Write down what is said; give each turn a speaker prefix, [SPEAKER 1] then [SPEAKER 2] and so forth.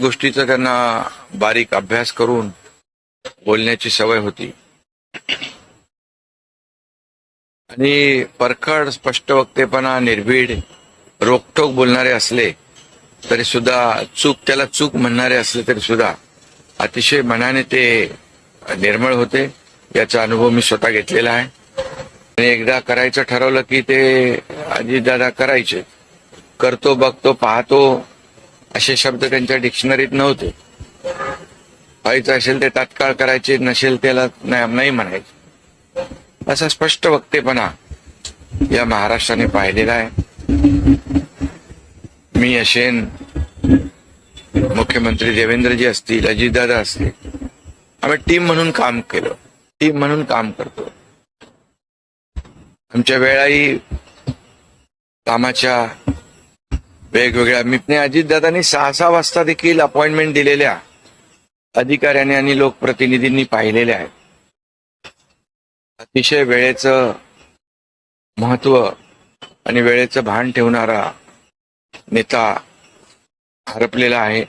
[SPEAKER 1] गोष्टीचा त्यांना बारीक अभ्यास करून बोलण्याची सवय होती आणि परखड स्पष्ट वक्तेपणा, निर्भीड, रोखठोक बोलणारे असले तरी सुद्धा, त्याला चूक म्हणणारे असले तरी सुद्धा अतिशय मनाने ते निर्मळ होते. याचा अनुभव मी स्वतः घेतलेला आहे. आणि एकदा करायचं ठरवलं की ते अजितदादा करायचे. करतो, बघतो, पाहतो असे शब्द त्यांच्या डिक्शनरीत नव्हते. व्हायचं असेल ते तात्काळ करायचे, नसेल त्याला नाही म्हणायचे. असा स्पष्ट वक्तेपणा या महाराष्ट्राने पाहिलेला आहे. मी असेन, मुख्यमंत्री देवेंद्रजी असतील, अजितदादा असतील, आम्ही टीम म्हणून काम केलं, टीम म्हणून काम करतो. आमच्या वेळाही कामाच्या वेगवेगळ्या, मी अजितदादांनी 6-6 वाजता देखील अपॉइंटमेंट दिलेल्या अधिकाऱ्यांनी आणि लोकप्रतिनिधींनी पाहिलेल्या आहेत. अतिशय वेळेचं महत्व आणि वेळेचं भान ठेवणारा नेता हरपलेला आहे.